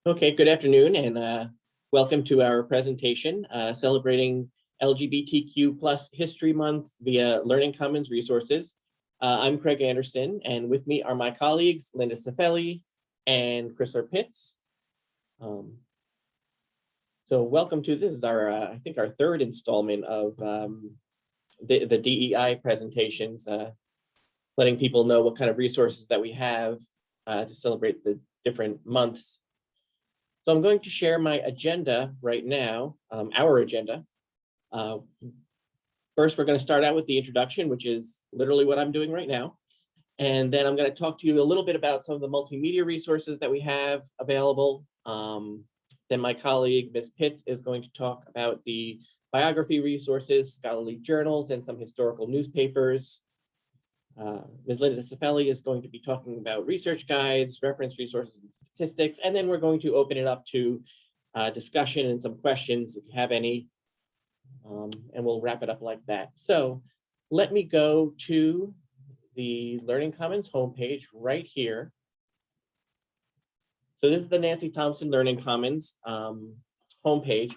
Okay, good afternoon and welcome to our presentation celebrating LGBTQ plus History Month via Learning Commons resources. I'm Craig Anderson and with me are my colleagues Linda Cifelli and Chrysler Pitts. So welcome to this is our, I think our third installment of the DEI presentations, letting people know what kind of resources that we have to celebrate the different months. So I'm going to share my agenda right now, our agenda. First, we're going to start out with the introduction, which is literally what I'm doing right now. And then I'm going to talk to you a little bit about some of the multimedia resources that we have available. Then my colleague, Ms. Pitts, is going to talk about the biography resources, scholarly journals, and some historical newspapers. Ms. Linda Cifelli is going to be talking about research guides, reference resources, and statistics, and then we're going to open it up to discussion and some questions if you have any, and we'll wrap it up like that. So let me go to the Learning Commons homepage right here. So this is the Nancy Thompson Learning Commons homepage.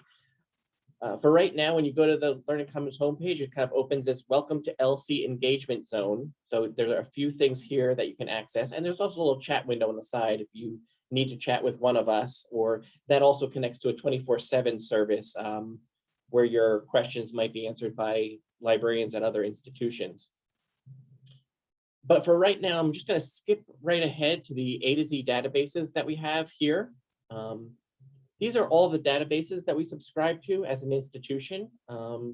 For right now, when you go to the Learning Commons homepage, it kind of opens this Welcome to LC Engagement Zone. So there are a few things here that you can access. And there's also a little chat window on the side if you need to chat with one of us, or that also connects to a 24/7 service where your questions might be answered by librarians at other institutions. But for right now, I'm just going to skip right ahead to the A to Z databases that we have here. These are all the databases that we subscribe to as an institution.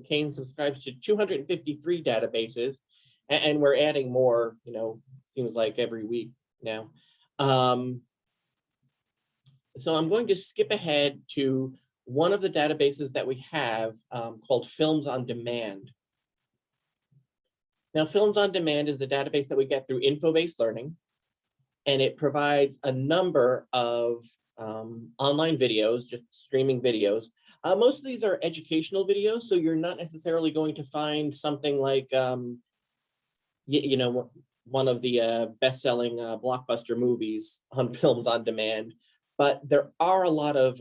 Kane subscribes to 253 databases, and we're adding more, seems like every week now. So I'm going to skip ahead to one of the databases that we have called Films on Demand. Now, Films on Demand is the database that we get through info-based learning, and it provides a number of online videos, just streaming videos. Most of these are educational videos, so you're not necessarily going to find something like, one of the best-selling blockbuster movies on Films on Demand. But there are a lot of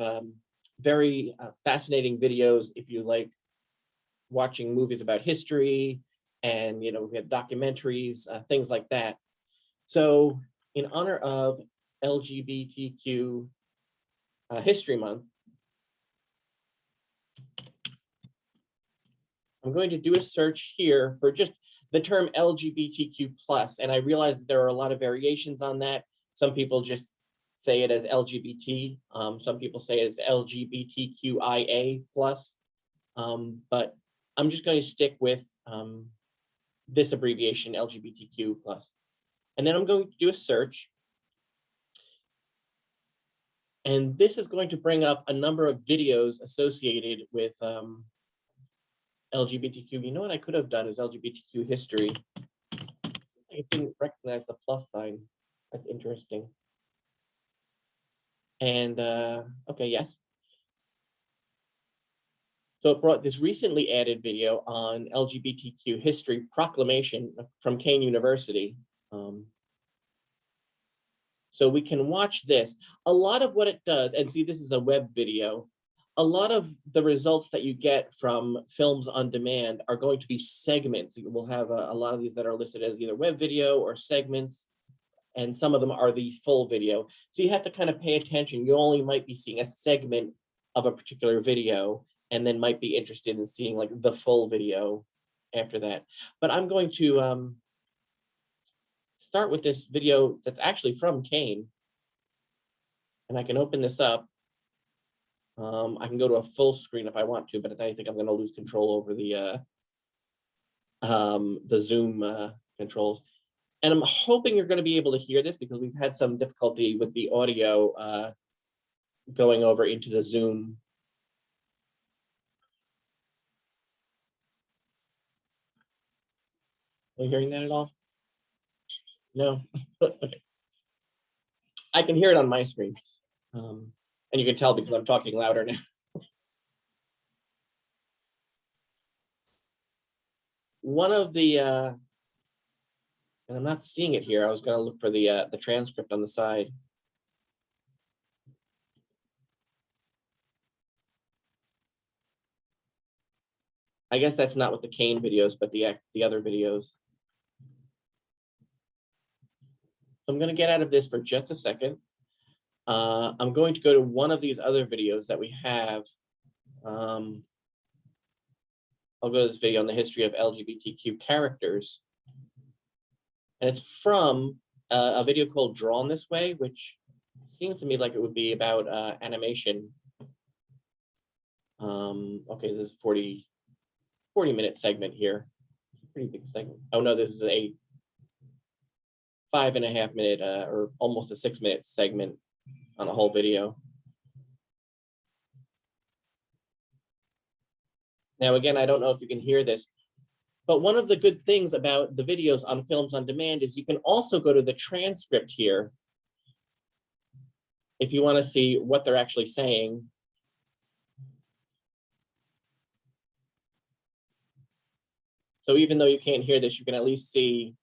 very fascinating videos if you like watching movies about history, and we have documentaries, things like that. So in honor of LGBTQ History Month, I'm going to do a search here for just the term LGBTQ+, and I realize that there are a lot of variations on that. Some people just say it as LGBT, some people say it as LGBTQIA+, but I'm just going to stick with this abbreviation, LGBTQ+. And then I'm going to do a search. And this is going to bring up a number of videos associated with LGBTQ. You know what I could have done is LGBTQ history. I didn't recognize the plus sign. That's interesting. And okay, yes. So it brought this recently added video on LGBTQ history proclamation from Kane University. So we can watch this. A lot of what it does, and see, this is a web video. A lot of the results that you get from Films on Demand are going to be segments. We'll have a lot of these that are listed as either web video or segments, and some of them are the full video. So you have to kind of pay attention. You only might be seeing a segment of a particular video, and then might be interested in seeing like the full video after that. But I'm going to start with this video that's actually from Kane. And I can open this up. I can go to a full screen if I want to, but I think I'm going to lose control over the Zoom controls. And I'm hoping you're going to be able to hear this because we've had some difficulty with the audio going over into the Zoom. Are you hearing that at all? No. Okay. I can hear it on my screen. And you can tell because I'm talking louder now. One of the, and I'm not seeing it here. I was going to look for the transcript on the side. I guess that's not with the cane videos, but the other videos. So I'm going to get out of this for just a second. I'm going to go to one of these other videos that we have. I'll go to this video on the history of LGBTQ characters. And it's from a video called Drawn This Way, which seems to me like it would be about animation. Okay, this is 40-minute segment here. Pretty big segment. Oh no, this is a 5.5-minute or almost a 6-minute segment on a whole video. Now, again, I don't know if you can hear this, but one of the good things about the videos on Films on Demand is you can also go to the transcript here if you want to see what they're actually saying. So even though you can't hear this, you can at least see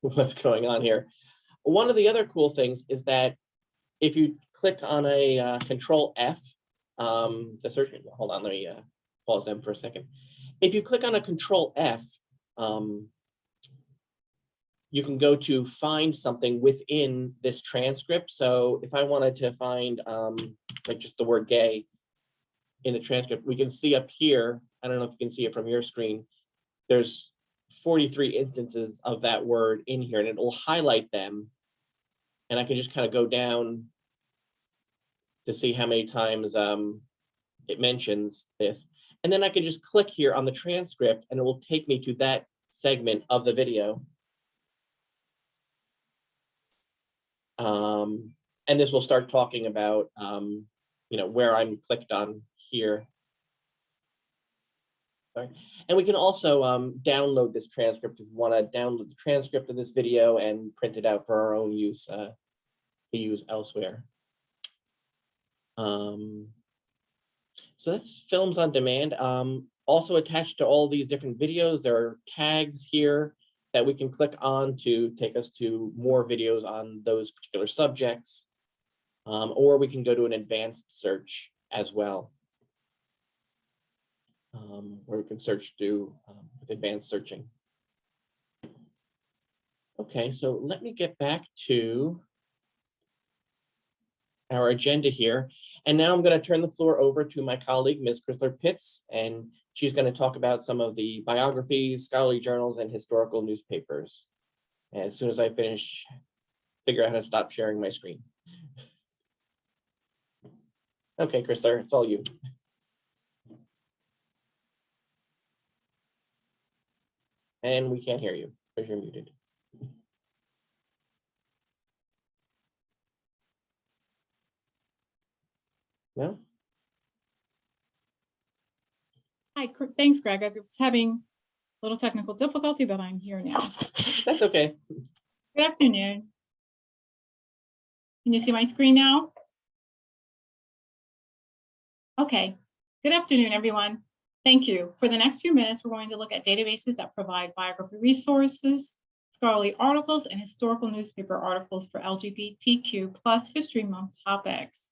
what's going on here. One of the other cool things is that if you click on a Control F, the search, hold on, let me pause them for a second. If you click on a Control F, you can go to find something within this transcript. So if I wanted to find like just the word gay in the transcript, we can see up here, I don't know if you can see it from your screen, there's 43 instances of that word in here, and it will highlight them. And I can just kind of go down to see how many times it mentions this. And then I can just click here on the transcript and it will take me to that segment of the video. And this will start talking about, you know, where I'm clicked on here. Sorry. And we can also download this transcript if you want to download the transcript of this video and print it out for our own use to use elsewhere. So that's Films on Demand. Also attached to all these different videos, there are tags here that we can click on to take us to more videos on those particular subjects. Or we can go to an advanced search as well, where we can search with advanced searching. Okay, so let me get back to our agenda here. And now I'm going to turn the floor over to my colleague, Ms. Chrysler Pitts, and she's going to talk about some of the biographies, scholarly journals, and historical newspapers. And as soon as I finish, figure out how to stop sharing my screen. Okay, Chrysler, it's all you. And we can't hear you because you're muted. No? Hi, thanks, Greg. I was having a little technical difficulty, but I'm here now. That's okay. Good afternoon. Can you see my screen now? Okay. Good afternoon, everyone. Thank you. For the next few minutes, we're going to look at databases that provide biography resources, scholarly articles, and historical newspaper articles for LGBTQ plus History Month topics.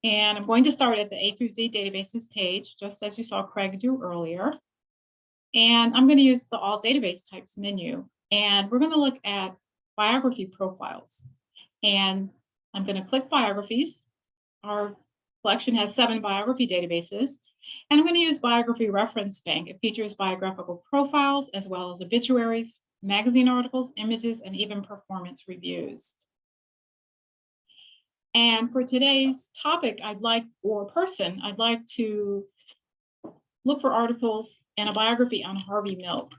And I'm going to start at the A through Z databases page, just as you saw Craig do earlier. And I'm going to use the All Database Types menu. And we're going to look at biography profiles. And I'm going to click biographies. Our collection has 7 biography databases. And I'm going to use Biography Reference Bank. It features biographical profiles, as well as obituaries, magazine articles, images, and even performance reviews. And for today's topic, I'd like to look for articles and a biography on Harvey Milk.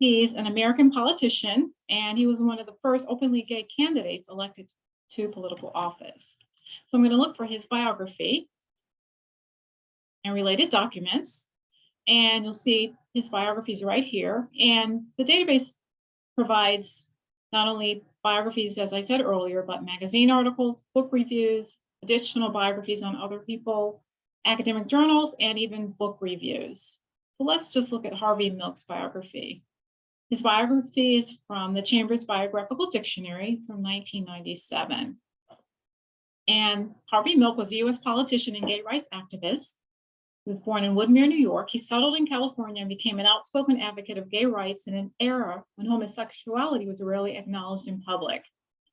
He's an American politician, and he was one of the first openly gay candidates elected to political office. So I'm going to look for his biography and related documents, and you'll see his biography is right here. And the database provides not only biographies, as I said earlier, but magazine articles, book reviews, additional biographies on other people, academic journals, and even book reviews. So let's just look at Harvey Milk's biography. His biography is from the Chambers Biographical Dictionary from 1997. And Harvey Milk was a U.S. politician and gay rights activist. He was born in Woodmere, New York. He settled in California and became an outspoken advocate of gay rights in an era when homosexuality was rarely acknowledged in public.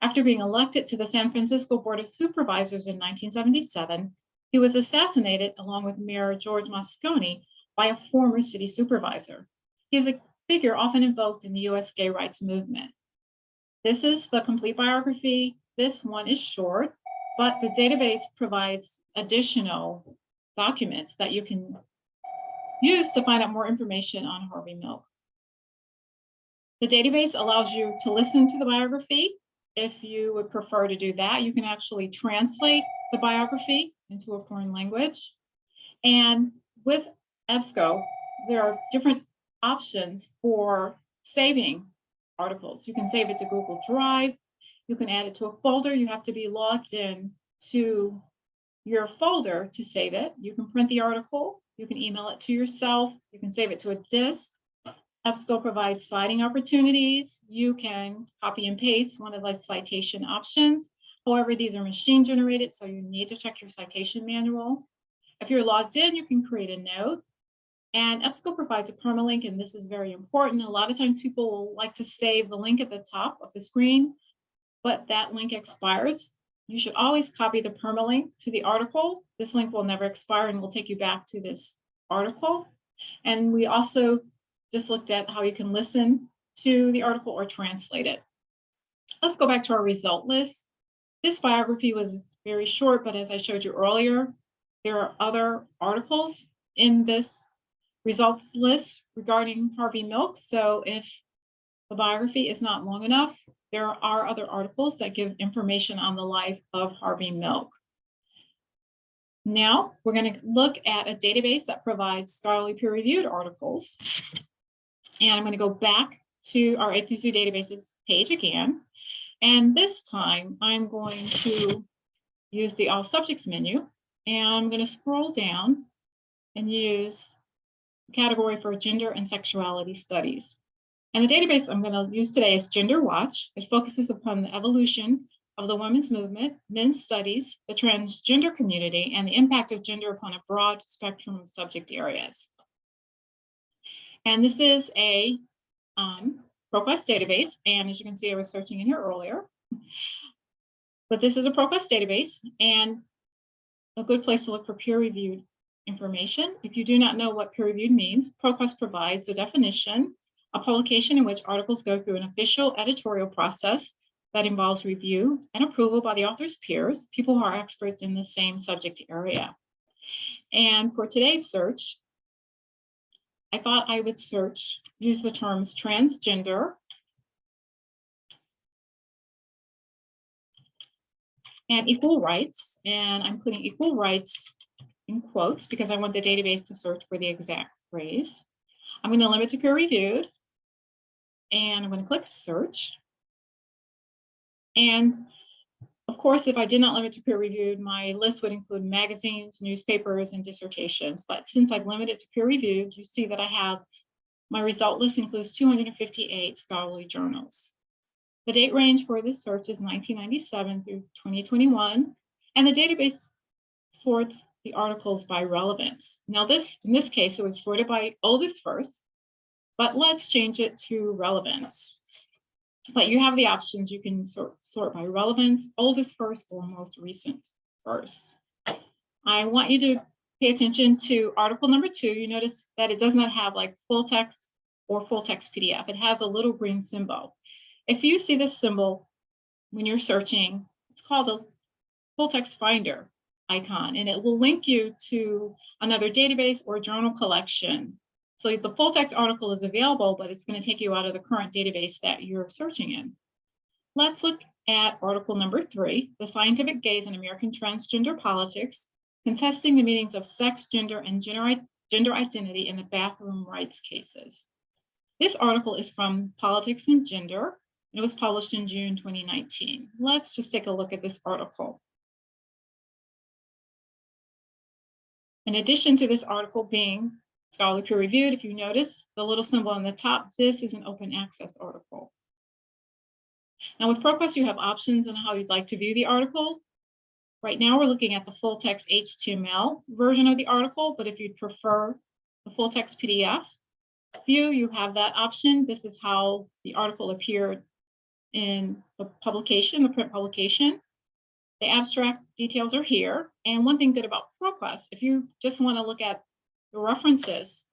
After being elected to the San Francisco Board of Supervisors in 1977, he was assassinated along with Mayor George Moscone by a former city supervisor. He is a figure often invoked in the US gay rights movement. This is the complete biography. This one is short, but the database provides additional documents that you can use to find out more information on Harvey Milk. The database allows you to listen to the biography. If you would prefer to do that, you can actually translate the biography into a foreign language. And with EBSCO, there are different options for saving articles. You can save it to Google Drive. You can add it to a folder. You have to be logged in to your folder to save it. You can print the article. You can email it to yourself. You can save it to a disk. EBSCO provides citing opportunities. You can copy and paste one of the citation options. However, these are machine generated, so you need to check your citation manual. If you're logged in, you can create a note. And EBSCO provides a permalink, and this is very important. A lot of times people will like to save the link at the top of the screen, but that link expires. You should always copy the permalink to the article. This link will never expire and will take you back to this article. And we also just looked at how you can listen to the article or translate it. Let's go back to our result list. This biography was very short, but as I showed you earlier, there are other articles in this results list regarding Harvey Milk. So if the biography is not long enough, there are other articles that give information on the life of Harvey Milk. Now we're going to look at a database that provides scholarly peer-reviewed articles. And I'm going to go back to our A3 databases page again. And this time I'm going to use the All Subjects menu, and I'm going to scroll down and use the category for gender and sexuality studies. And the database I'm going to use today is Gender Watch. It focuses upon the evolution of the women's movement, men's studies, the transgender community, and the impact of gender upon a broad spectrum of subject areas. And this is a ProQuest database. And as you can see, I was searching in here earlier. But this is a ProQuest database and a good place to look for peer-reviewed information. If you do not know what peer-reviewed means, ProQuest provides a definition, a publication in which articles go through an official editorial process that involves review and approval by the author's peers, people who are experts in the same subject area. And for today's search, I thought I would use the terms transgender and equal rights. And I'm putting equal rights in quotes because I want the database to search for the exact phrase. I'm going to limit to peer reviewed. And I'm going to click search. And of course, if I did not limit to peer reviewed, my list would include magazines, newspapers, and dissertations. But since I've limited to peer reviewed, you see that I have my result list includes 258 scholarly journals. The date range for this search is 1997 through 2021. And the database sorts the articles by relevance. Now in this case, it was sorted by oldest first, but let's change it to relevance. But you have the options. You can sort by relevance, oldest first, or most recent first. I want you to pay attention to article number 2. You notice that it does not have like full text or full text PDF. It has a little green symbol. If you see this symbol when you're searching, it's called a full text finder icon, and it will link you to another database or journal collection. So the full text article is available, but it's going to take you out of the current database that you're searching in. Let's look at article number 3, The Scientific Gaze in American Transgender Politics, Contesting the Meanings of Sex, Gender, and Gender Identity in the Bathroom Rights Cases. This article is from Politics and Gender. It was published in June 2019. Let's just take a look at this article. In addition to this article being scholarly peer reviewed, if you notice the little symbol on the top, this is an open access article. Now with ProQuest, you have options on how you'd like to view the article. Right now, we're looking at the full text HTML version of the article, but if you'd prefer the full text PDF view, you have that option. This is how the article appeared in the publication, the print publication. The abstract details are here. And one thing good about ProQuest, if you just want to look at the references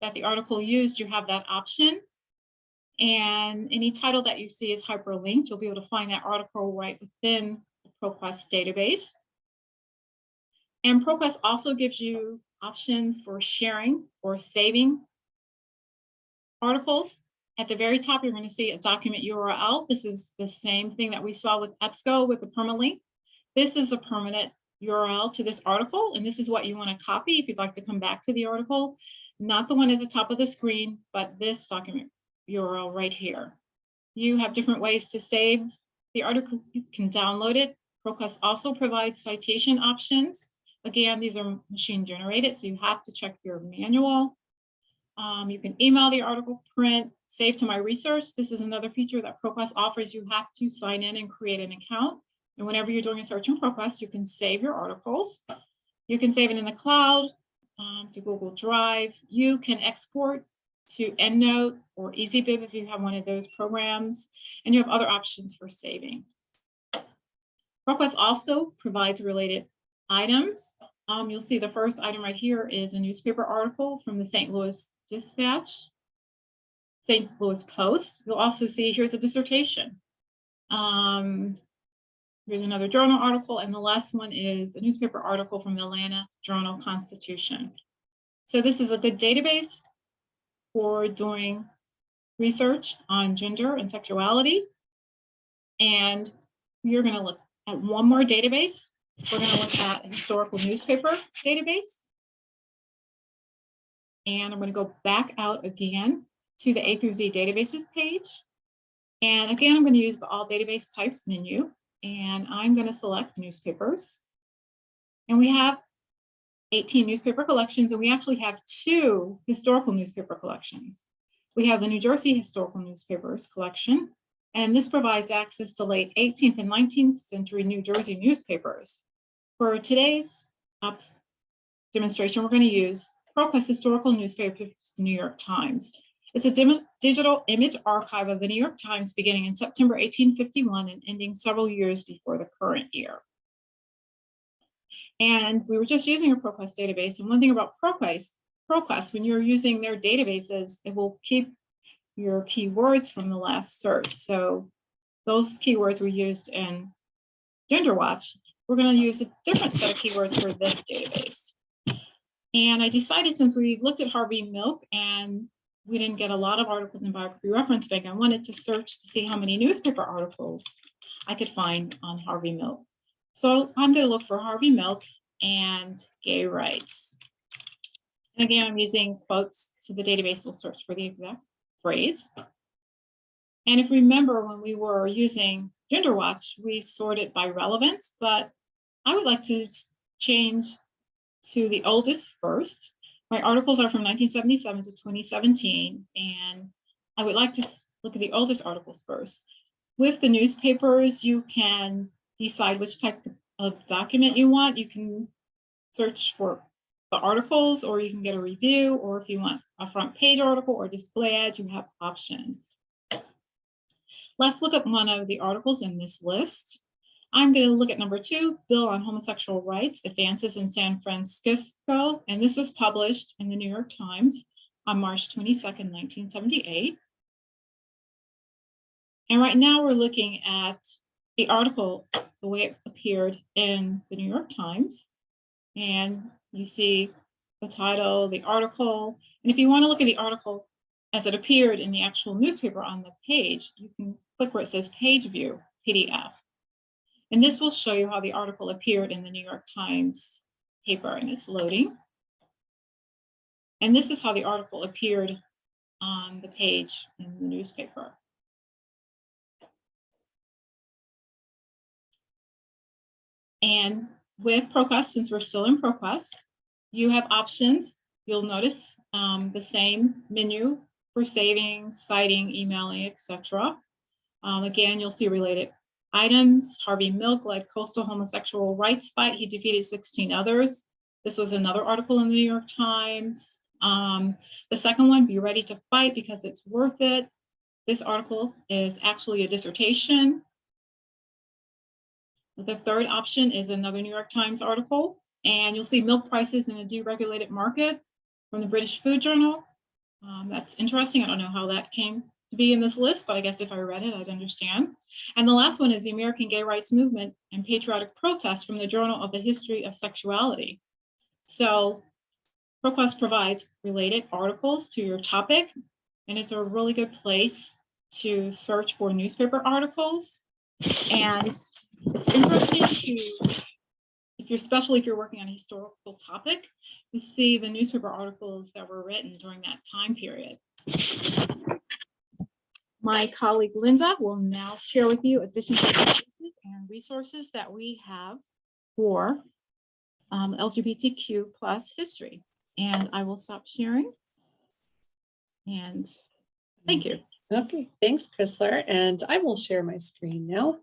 that the article used, you have that option. And any title that you see is hyperlinked. You'll be able to find that article right within the ProQuest database. And ProQuest also gives you options for sharing or saving articles. At the very top, you're going to see a document URL. This is the same thing that we saw with EBSCO with the permalink. This is a permanent URL to this article, and this is what you want to copy if you'd like to come back to the article. Not the one at the top of the screen, but this document URL right here. You have different ways to save the article. You can download it. ProQuest also provides citation options. Again, these are machine generated, so you have to check your manual. You can email the article, print, save to my research. This is another feature that ProQuest offers. You have to sign in and create an account. And whenever you're doing a search in ProQuest, you can save your articles. You can save it in the cloud, to Google Drive. You can export to EndNote or EasyBib if you have one of those programs, and you have other options for saving. ProQuest also provides related items. You'll see the first item right here is a newspaper article from the St. Louis Dispatch, St. Louis Post. You'll also see here's a dissertation. Here's another journal article, and the last one is a newspaper article from the Atlanta Journal-Constitution. So this is a good database for doing research on gender and sexuality. And you're going to look at one more database. We're going to look at a historical newspaper database. And I'm going to go back out again to the A through Z databases page. And again, I'm going to use the all database types menu. And I'm going to select newspapers. And we have 18 newspaper collections, and we actually have 2 historical newspaper collections. We have the New Jersey Historical Newspapers collection, and this provides access to late 18th and 19th century New Jersey newspapers. For today's demonstration, we're going to use ProQuest Historical Newspapers, the New York Times. It's a digital image archive of the New York Times beginning in September 1851 and ending several years before the current year. And we were just using a ProQuest database. And one thing about ProQuest, when you're using their databases, it will keep your keywords from the last search. So those keywords were used in Gender Watch. We're going to use a different set of keywords for this database. And I decided, since we looked at Harvey Milk and we didn't get a lot of articles in Biography Reference Bank, I wanted to search to see how many newspaper articles I could find on Harvey Milk. So I'm going to look for Harvey Milk and gay rights. And again, I'm using quotes, so the database will search for the exact phrase. And if you remember, when we were using Gender Watch, we sorted by relevance, but I would like to change to the oldest first. My articles are from 1977 to 2017, and I would like to look at the oldest articles first. With the newspapers, you can decide which type of document you want. You can search for the articles, or you can get a review, or if you want a front page article or display ad, you have options. Let's look at one of the articles in this list. I'm going to look at number 2, Bill on Homosexual Rights, Advances in San Francisco. And this was published in the New York Times on March 22nd, 1978. And right now we're looking at the article, the way it appeared in the New York Times. And you see the title, the article. And if you want to look at the article as it appeared in the actual newspaper on the page, you can click where it says Page View PDF. And this will show you how the article appeared in the New York Times paper, and it's loading. And this is how the article appeared on the page in the newspaper. And with ProQuest, since we're still in ProQuest, you have options. You'll notice the same menu for saving, citing, emailing, etc. Again, you'll see related items. Harvey Milk led coastal homosexual rights fight. He defeated 16 others. This was another article in the New York Times. The second one, be ready to fight because it's worth it. This article is actually a dissertation. The third option is another New York Times article, and you'll see milk prices in a deregulated market from the British Food Journal. That's interesting. I don't know how that came to be in this list, but I guess if I read it, I'd understand. And the last one is the American Gay Rights Movement and Patriotic Protest from the Journal of the History of Sexuality. So ProQuest provides related articles to your topic, and it's a really good place to search for newspaper articles. And it's interesting to, especially if you're working on a historical topic, to see the newspaper articles that were written during that time period. My colleague Linda will now share with you additional and resources that we have for LGBTQ plus history. And I will stop sharing. And thank you. Okay, thanks, Chrysler. And I will share my screen now.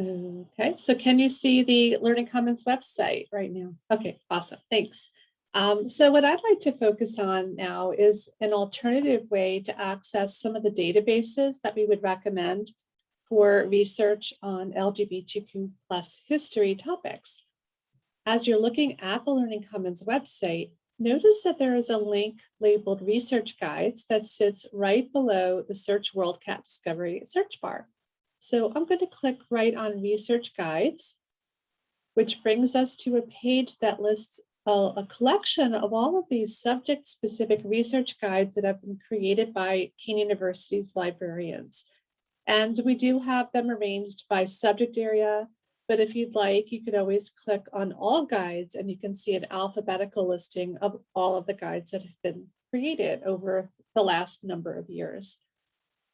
Okay, so can you see the Learning Commons website right now? Okay, awesome, thanks. So what I'd like to focus on now is an alternative way to access some of the databases that we would recommend for research on LGBTQ plus history topics. As you're looking at the Learning Commons website, notice that there is a link labeled Research Guides that sits right below the Search WorldCat Discovery search bar. So I'm going to click right on Research Guides, which brings us to a page that lists a collection of all of these subject-specific research guides that have been created by Kean University's librarians. And we do have them arranged by subject area, but if you'd like, you could always click on all guides and you can see an alphabetical listing of all of the guides that have been created over the last number of years.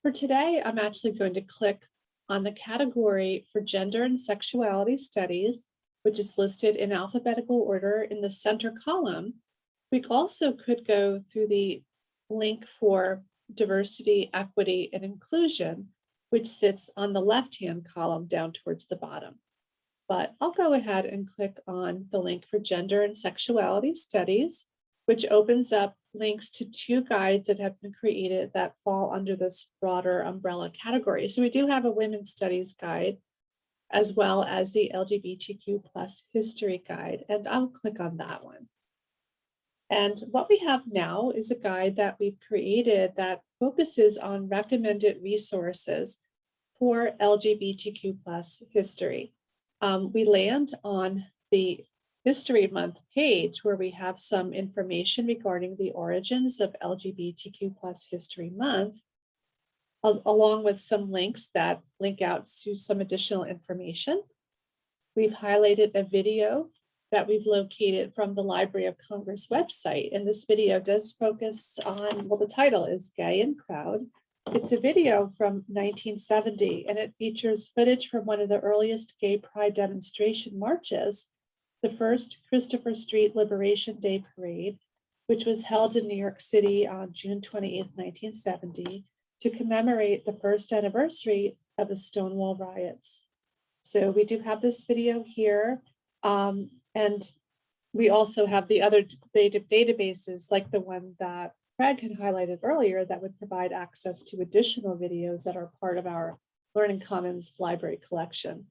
For today, I'm actually going to click on the category for Gender and Sexuality Studies, which is listed in alphabetical order in the center column. We also could go through the link for Diversity, Equity, and Inclusion, which sits on the left-hand column down towards the bottom. But I'll go ahead and click on the link for Gender and Sexuality Studies, which opens up links to two guides that have been created that fall under this broader umbrella category. So we do have a Women's Studies guide, as well as the LGBTQ plus history guide, and I'll click on that one. And what we have now is a guide that we've created that focuses on recommended resources for LGBTQ plus history. We land on the History Month page where we have some information regarding the origins of LGBTQ plus History Month, along with some links that link out to some additional information. We've highlighted a video that we've located from the Library of Congress website. And this video does focus on, well, the title is Gay and Proud. It's a video from 1970, and it features footage from one of the earliest gay pride demonstration marches, the first Christopher Street Liberation Day Parade, which was held in New York City on June 28, 1970, to commemorate the first anniversary of the Stonewall riots. So we do have this video here, and we also have the other databases like the one that Craig had highlighted earlier that would provide access to additional videos that are part of our Learning Commons library collection.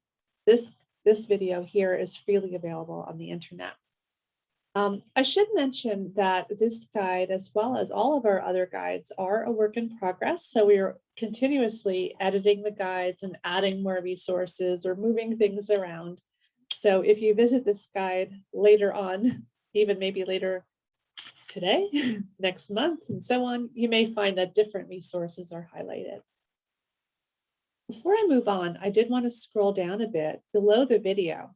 This video here is freely available on the internet. I should mention that this guide, as well as all of our other guides, are a work in progress. So we are continuously editing the guides and adding more resources or moving things around. So if you visit this guide later on, even maybe later today, next month, and so on, you may find that different resources are highlighted. Before I move on, I did want to scroll down a bit below the video,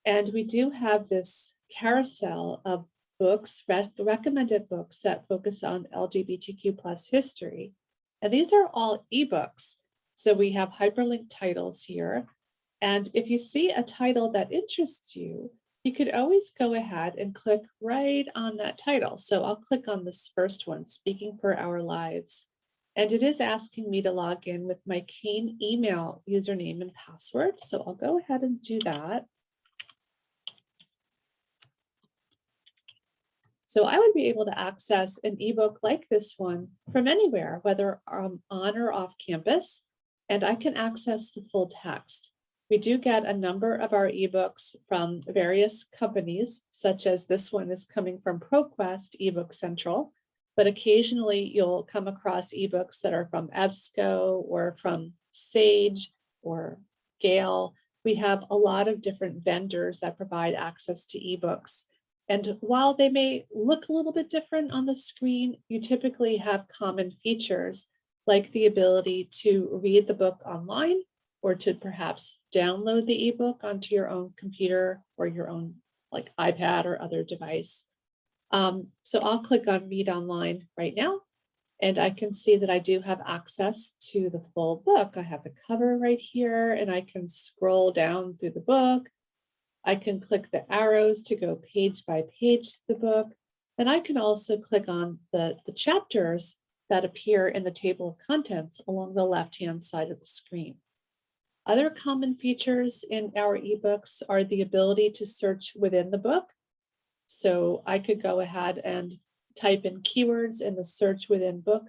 and we do have this carousel of books, recommended books that focus on LGBTQ plus history. And these are all ebooks. So we have hyperlinked titles here. And if you see a title that interests you, you could always go ahead and click right on that title. So I'll click on this first one, Speaking for Our Lives. And it is asking me to log in with my Kane email username and password. So I'll go ahead and do that. So I would be able to access an ebook like this one from anywhere, whether on or off campus, and I can access the full text. We do get a number of our ebooks from various companies, such as this one is coming from ProQuest eBook Central, but occasionally you'll come across ebooks that are from EBSCO or from Sage or Gale. We have a lot of different vendors that provide access to ebooks. And while they may look a little bit different on the screen, you typically have common features like the ability to read the book online or to perhaps download the ebook onto your own computer or your own like iPad or other device. So I'll click on read online right now, and I can see that I do have access to the full book. I have the cover right here, and I can scroll down through the book. I can click the arrows to go page by page to the book. And I can also click on the chapters that appear in the table of contents along the left-hand side of the screen. Other common features in our ebooks are the ability to search within the book. So I could go ahead and type in keywords in the search within book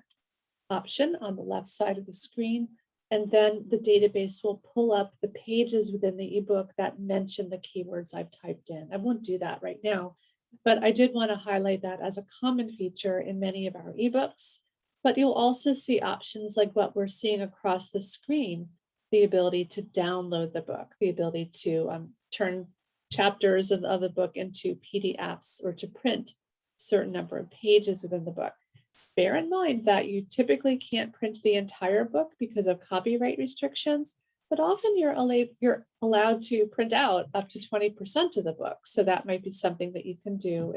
option on the left side of the screen. And then the database will pull up the pages within the ebook that mention the keywords I've typed in. I won't do that right now, but I did want to highlight that as a common feature in many of our ebooks. But you'll also see options like what we're seeing across the screen, the ability to download the book, the ability to turn chapters of the book into PDFs or to print a certain number of pages within the book. Bear in mind that you typically can't print the entire book because of copyright restrictions, but often you're allowed to print out up to 20% of the book. So that might be something that you can do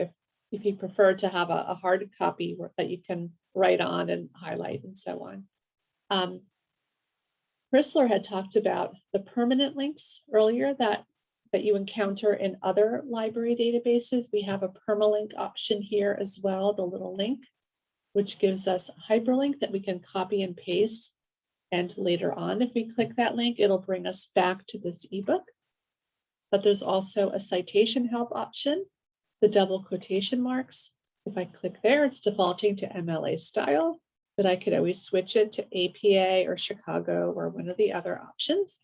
if you prefer to have a hard copy that you can write on and highlight and so on. Chrysler had talked about the permanent links earlier that you encounter in other library databases. We have a permalink option here as well, the little link, which gives us a hyperlink that we can copy and paste. And later on, if we click that link, it'll bring us back to this ebook. But there's also a citation help option, the double quotation marks. If I click there, it's defaulting to MLA style, but I could always switch it to APA or Chicago or one of the other options.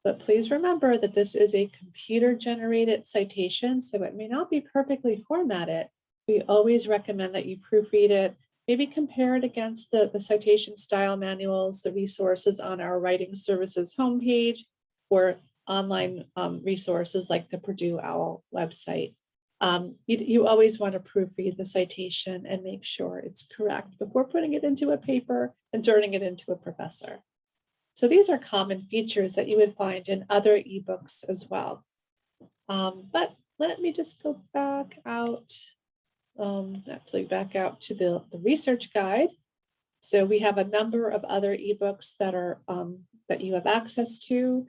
But please remember that this is a computer-generated citation, so it may not be perfectly formatted. We always recommend that you proofread it, maybe compare it against the citation style manuals, the resources on our writing services homepage, or online resources like the Purdue OWL website. You always want to proofread the citation and make sure it's correct before putting it into a paper and turning it into a professor. So these are common features that you would find in other ebooks as well. But let me just go back out. Back out to the research guide. So we have a number of other ebooks that are that you have access to,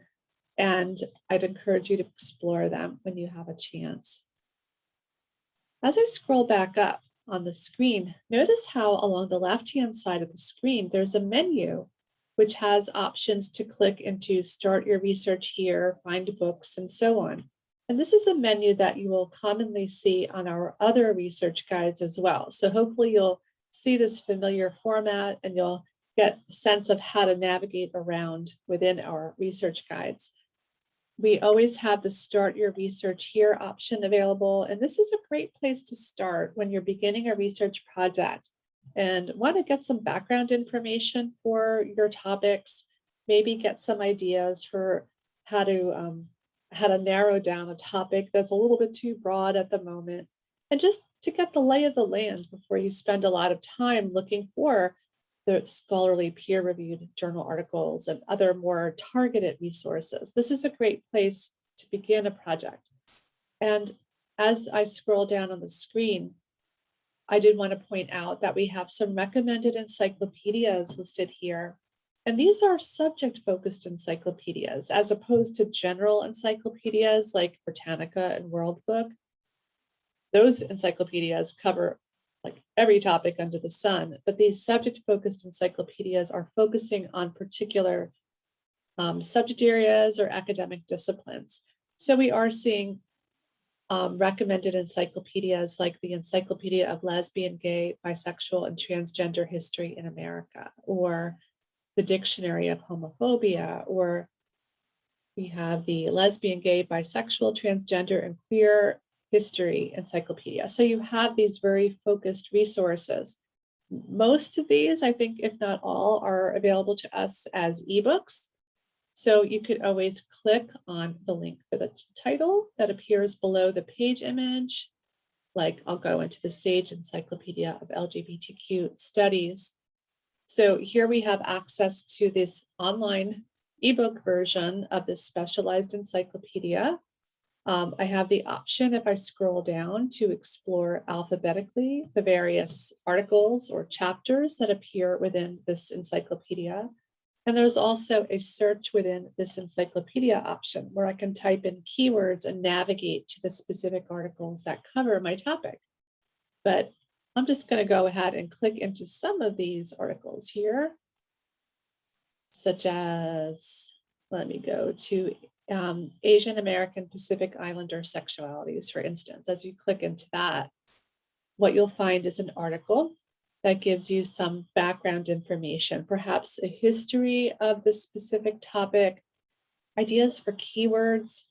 and I'd encourage you to explore them when you have a chance. As I scroll back up on the screen, notice how along the left-hand side of the screen, there's a menu which has options to click into start your research here, find books, and so on. And this is a menu that you will commonly see on our other research guides as well. So hopefully you'll see this familiar format and you'll get a sense of how to navigate around within our research guides. We always have the start your research here option available. And this is a great place to start when you're beginning a research project and want to get some background information for your topics, maybe get some ideas for how to narrow down a topic that's a little bit too broad at the moment, and just to get the lay of the land before you spend a lot of time looking for the scholarly peer-reviewed journal articles and other more targeted resources. This is a great place to begin a project. And as I scroll down on the screen, I did want to point out that we have some recommended encyclopedias listed here. And these are subject-focused encyclopedias, as opposed to general encyclopedias like Britannica and World Book. Those encyclopedias cover like every topic under the sun, but these subject-focused encyclopedias are focusing on particular subject areas or academic disciplines. So we are seeing recommended encyclopedias like the Encyclopedia of Lesbian, Gay, Bisexual, and Transgender History in America, or the Dictionary of Homophobia, or we have the Lesbian, Gay, Bisexual, Transgender, and Queer History Encyclopedia. So you have these very focused resources. Most of these, I think, if not all, are available to us as ebooks. So you could always click on the link for the title that appears below the page image. Like I'll go into the Sage Encyclopedia of LGBTQ Studies. So here we have access to this online ebook version of this specialized encyclopedia. I have the option, if I scroll down, to explore alphabetically the various articles or chapters that appear within this encyclopedia. And there's also a search within this encyclopedia option where I can type in keywords and navigate to the specific articles that cover my topic. But I'm just going to go ahead and click into some of these articles here, such as, let me go to Asian American Pacific Islander sexualities, for instance. As you click into that, what you'll find is an article that gives you some background information, perhaps a history of the specific topic, ideas for keywords,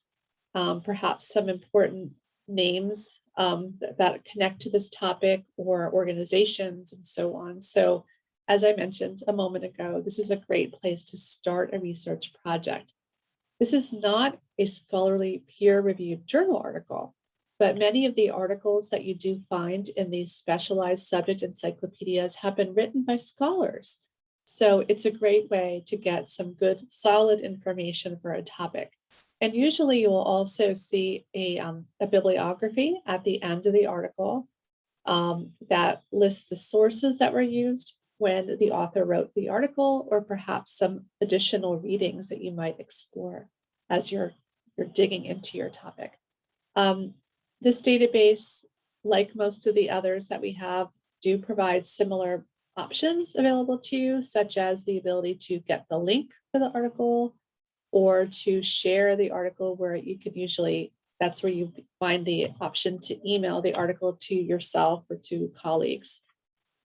perhaps some important names that connect to this topic or organizations and so on. So as I mentioned a moment ago, this is a great place to start a research project. This is not a scholarly peer-reviewed journal article, but many of the articles that you do find in these specialized subject encyclopedias have been written by scholars. So it's a great way to get some good, solid information for a topic. And usually you will also see a bibliography at the end of the article that lists the sources that were used when the author wrote the article, or perhaps some additional readings that you might explore as you're digging into your topic. This database, like most of the others that we have, do provide similar options available to you, such as the ability to get the link for the article or to share the article, where you can usually, that's where you find the option to email the article to yourself or to colleagues,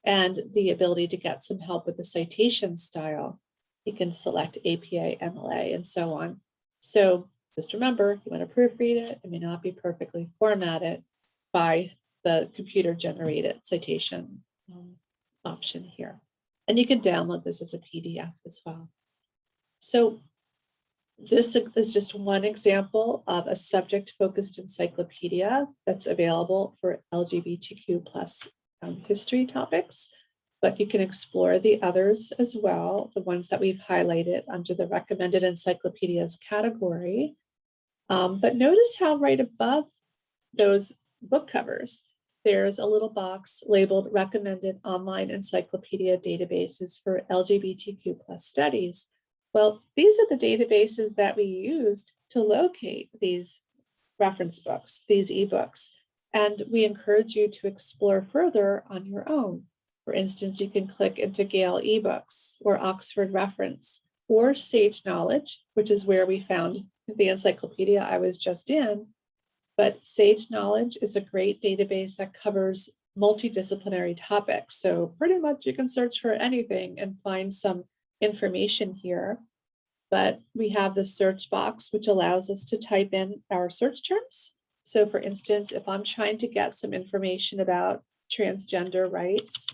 and the ability to get some help with the citation style. You can select APA, MLA, and so on. So just remember, you want to proofread it. It may not be perfectly formatted by the computer-generated citation option here. And you can download this as a PDF as well. So this is just one example of a subject-focused encyclopedia that's available for LGBTQ plus history topics, but you can explore the others as well, the ones that we've highlighted under the recommended encyclopedias category. But notice how right above those book covers, there's a little box labeled recommended online encyclopedia databases for LGBTQ plus studies. Well, these are the databases that we used to locate these reference books, these ebooks, and we encourage you to explore further on your own. For instance, you can click into Gale eBooks or Oxford Reference or Sage Knowledge, which is where we found the encyclopedia I was just in. But Sage Knowledge is a great database that covers multidisciplinary topics. So pretty much you can search for anything and find some information here. But we have the search box, which allows us to type in our search terms. So for instance, if I'm trying to get some information about transgender rights,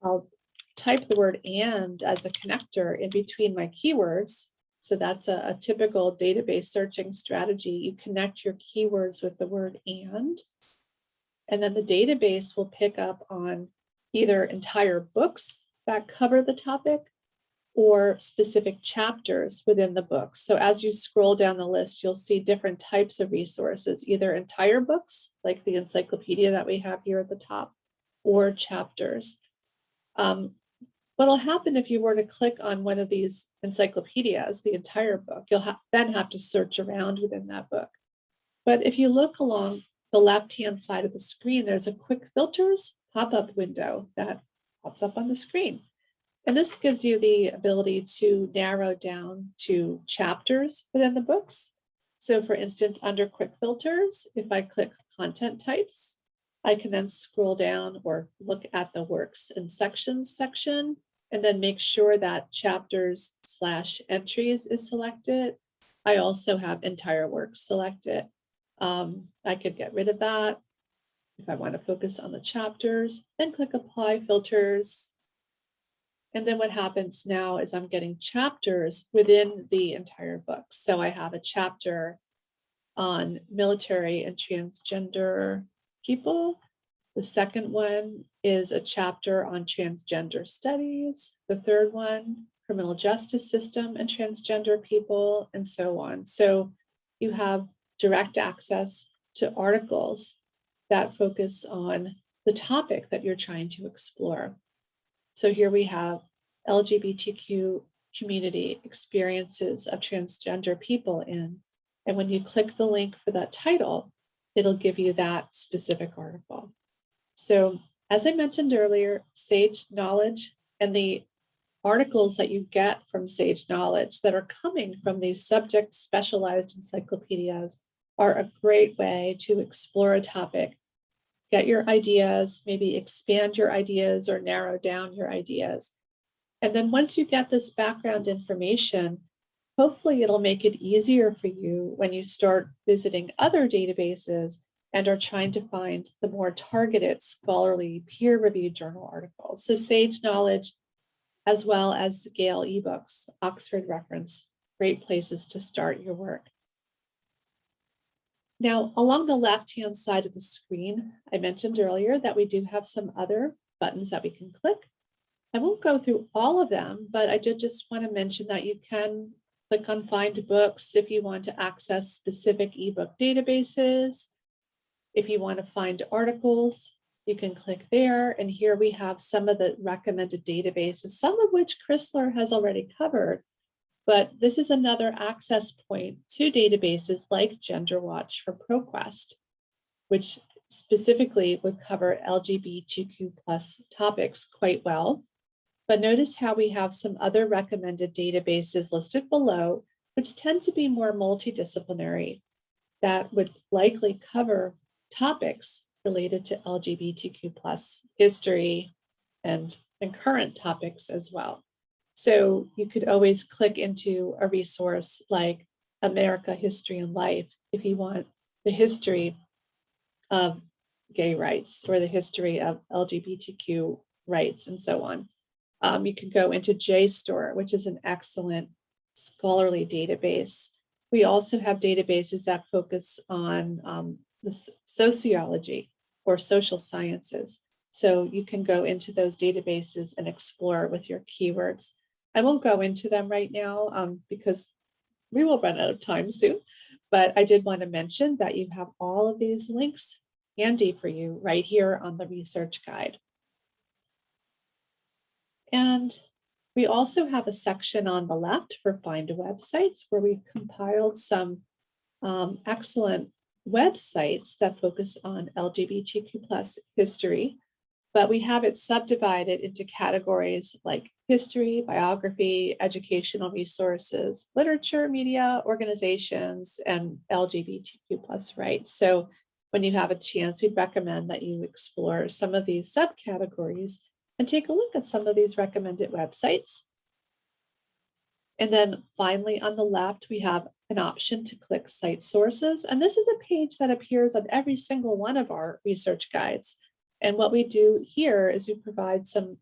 I'll type the word "and" as a connector in between my keywords. So that's a typical database searching strategy. You connect your keywords with the word "and," and then the database will pick up on either entire books that cover the topic or specific chapters within the book. So as you scroll down the list, you'll see different types of resources, either entire books, like the encyclopedia that we have here at the top, or chapters. What'll happen if you were to click on one of these encyclopedias, the entire book, you'll then have to search around within that book. But if you look along the left-hand side of the screen, there's a quick filters pop-up window that pops up on the screen. And this gives you the ability to narrow down to chapters within the books. So for instance, under quick filters, if I click content types, I can then scroll down or look at the works and sections section, and then make sure that chapters/entries is selected. I also have entire works selected. I could get rid of that if I want to focus on the chapters, then click apply filters. And then what happens now is I'm getting chapters within the entire book. So I have a chapter on military and transgender people. The second one is a chapter on transgender studies. The third one, criminal justice system and transgender people, and so on. So you have direct access to articles that focus on the topic that you're trying to explore. So here we have LGBTQ community experiences of transgender people in, and when you click the link for that title, it'll give you that specific article. So as I mentioned earlier, Sage Knowledge and the articles that you get from Sage Knowledge that are coming from these subject specialized encyclopedias are a great way to explore a topic, get your ideas, maybe expand your ideas or narrow down your ideas. And then once you get this background information, hopefully it'll make it easier for you when you start visiting other databases and are trying to find the more targeted scholarly peer-reviewed journal articles. So Sage Knowledge, as well as Gale eBooks, Oxford Reference, great places to start your work. Now, along the left-hand side of the screen, I mentioned earlier that we do have some other buttons that we can click. I won't go through all of them, but I did just want to mention that you can click on Find Books if you want to access specific ebook databases. If you want to find articles, you can click there. And here we have some of the recommended databases, some of which Chrysler has already covered. But this is another access point to databases like GenderWatch for ProQuest, which specifically would cover LGBTQ plus topics quite well. But notice how we have some other recommended databases listed below, which tend to be more multidisciplinary, that would likely cover topics related to LGBTQ plus history and current topics as well. So you could always click into a resource like America History and Life if you want the history of gay rights or the history of LGBTQ rights and so on. You can go into JSTOR, which is an excellent scholarly database. We also have databases that focus on the sociology or social sciences. So you can go into those databases and explore with your keywords. I won't go into them right now because we will run out of time soon, but I did want to mention that you have all of these links handy for you right here on the research guide. And we also have a section on the left for Find Websites where we've compiled some excellent websites that focus on LGBTQ plus history, but we have it subdivided into categories like history, biography, educational resources, literature, media, organizations, and LGBTQ plus rights. So when you have a chance, we'd recommend that you explore some of these subcategories and take a look at some of these recommended websites. And then finally, on the left, we have an option to click Cite Sources. And this is a page that appears on every single one of our research guides. And what we do here is we provide some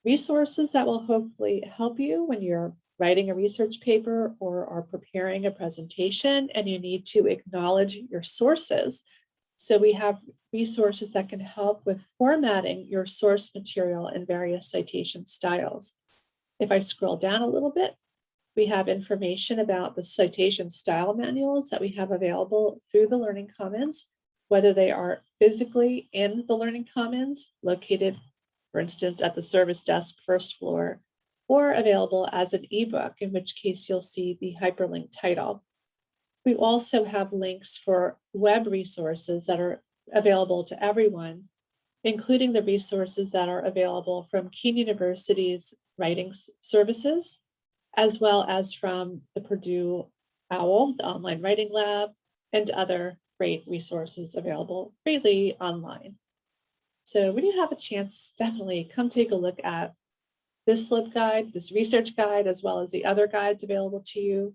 resources that will hopefully help you when you're writing a research paper or are preparing a presentation and you need to acknowledge your sources. So we have resources that can help with formatting your source material in various citation styles. If I scroll down a little bit, we have information about the citation style manuals that we have available through the Learning Commons, whether they are physically in the Learning Commons, located, for instance, at the service desk first floor, or available as an ebook, in which case you'll see the hyperlink title. We also have links for web resources that are available to everyone, including the resources that are available from Keene University's writing services, as well as from the Purdue OWL, the Online Writing Lab, and other great resources available freely online. So when you have a chance, definitely come take a look at this LibGuide, this research guide, as well as the other guides available to you.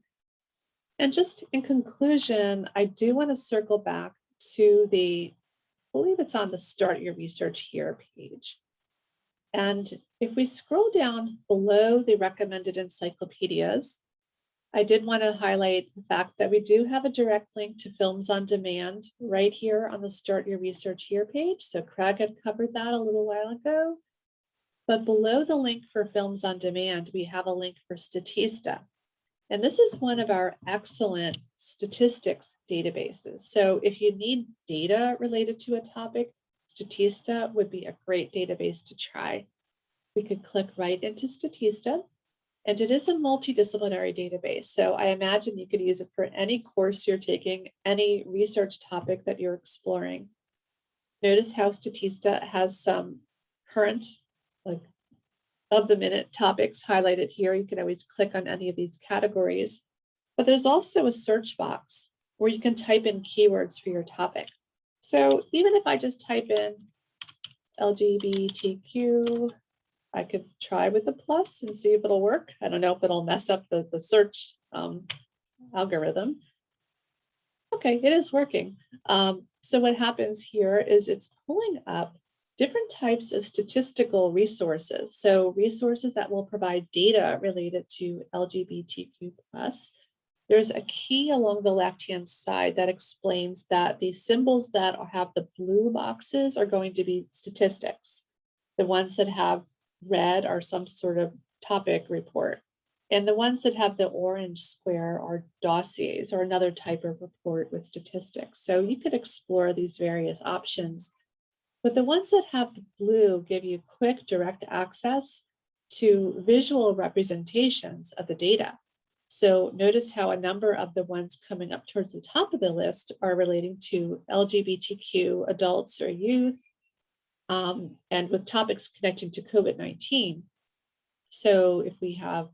And just in conclusion, I do want to circle back to I believe it's on the Start Your Research Here page. And if we scroll down below the recommended encyclopedias, I did want to highlight the fact that we do have a direct link to Films on Demand right here on the Start Your Research Here page. So Craig had covered that a little while ago. But below the link for Films on Demand, we have a link for Statista. And this is one of our excellent statistics databases. So if you need data related to a topic, Statista would be a great database to try. We could click right into Statista, and it is a multidisciplinary database. So I imagine you could use it for any course you're taking, any research topic that you're exploring. Notice how Statista has some current, like, of-the-minute topics highlighted here. You can always click on any of these categories, but there's also a search box where you can type in keywords for your topic. So even if I just type in LGBTQ, I could try with the plus and see if it'll work. I don't know if it'll mess up the search algorithm. Okay, it is working. So what happens here is it's pulling up different types of statistical resources. So resources that will provide data related to LGBTQ+. There's a key along the left-hand side that explains that the symbols that have the blue boxes are going to be statistics. The ones that have red are some sort of topic report. And the ones that have the orange square are dossiers or another type of report with statistics. So you could explore these various options. But the ones that have the blue give you quick, direct access to visual representations of the data. So notice how a number of the ones coming up towards the top of the list are relating to LGBTQ adults or youth, and with topics connecting to COVID-19. So if we have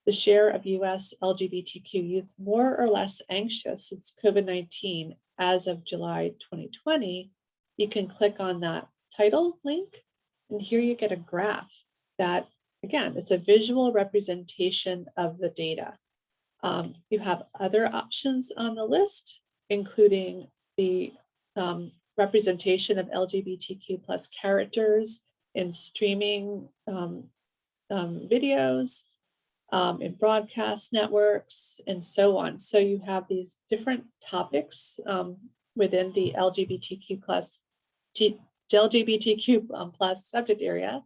the share of US LGBTQ youth more or less anxious since COVID-19 as of July 2020, you can click on that title link, and here you get a graph that, again, it's a visual representation of the data. You have other options on the list, including the representation of LGBTQ plus characters in streaming videos, in broadcast networks, and so on. So you have these different topics within the LGBTQ plus subject area.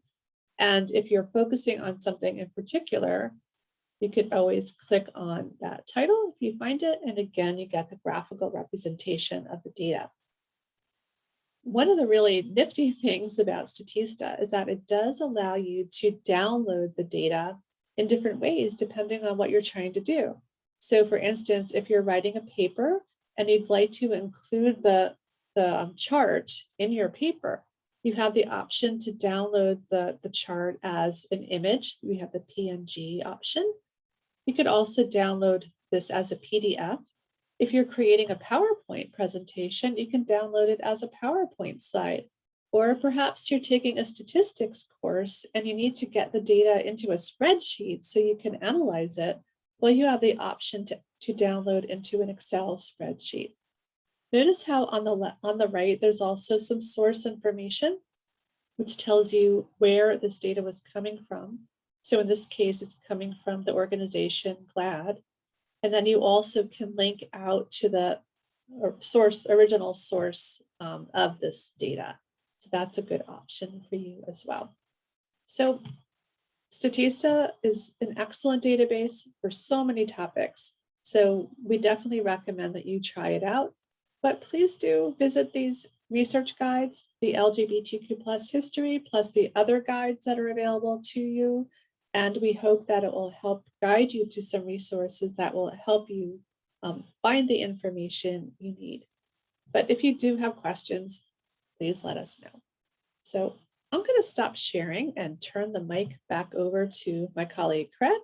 And if you're focusing on something in particular, you could always click on that title if you find it. And again, you get the graphical representation of the data. One of the really nifty things about Statista is that it does allow you to download the data in different ways, depending on what you're trying to do. So for instance, if you're writing a paper and you'd like to include the chart in your paper, you have the option to download the chart as an image. We have the PNG option. You could also download this as a PDF. If you're creating a PowerPoint presentation, you can download it as a PowerPoint slide. Or perhaps you're taking a statistics course and you need to get the data into a spreadsheet so you can analyze it. Well, you have the option to download into an Excel spreadsheet. Notice how on the right, there's also some source information, which tells you where this data was coming from. So in this case, it's coming from the organization GLAAD. And then you also can link out to the original source of this data. So that's a good option for you as well. So Statista is an excellent database for so many topics. So we definitely recommend that you try it out. But please do visit these research guides, the LGBTQ plus history, plus the other guides that are available to you. And we hope that it will help guide you to some resources that will help you find the information you need. But if you do have questions, please let us know. So I'm going to stop sharing and turn the mic back over to my colleague, Craig.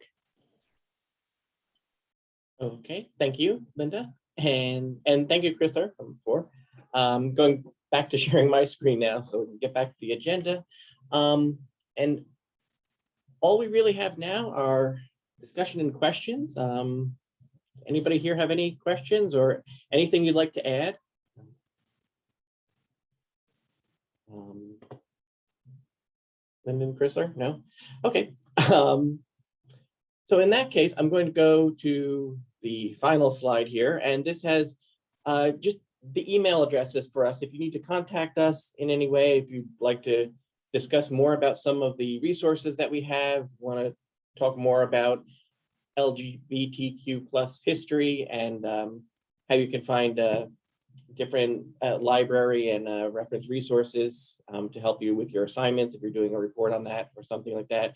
Okay, thank you, Linda. And thank you, Christopher, from before. Going back to sharing my screen now, so we can get back to the agenda. And all we really have now are discussion and questions. Anybody here have any questions or anything you'd like to add? Linda and Christopher, no? Okay. So in that case, I'm going to go to the final slide here, and this has just the email addresses for us. If you need to contact us in any way, if you'd like to discuss more about some of the resources that we have, want to talk more about LGBTQ plus history and how you can find different library and reference resources to help you with your assignments if you're doing a report on that or something like that.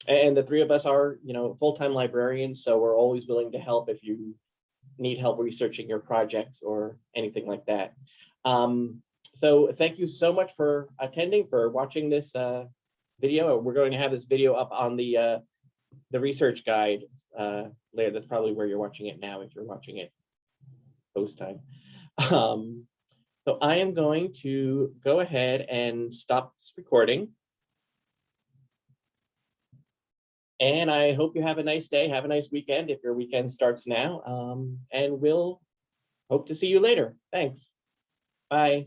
And the three of us are, full-time librarians, so we're always willing to help if you need help researching your projects or anything like that. So thank you so much for attending, for watching this video. We're going to have this video up on the research guide later. That's probably where you're watching it now if you're watching it post time. So I am going to go ahead and stop this recording. And I hope you have a nice day. Have a nice weekend if your weekend starts now. And we'll hope to see you later. Thanks. Bye.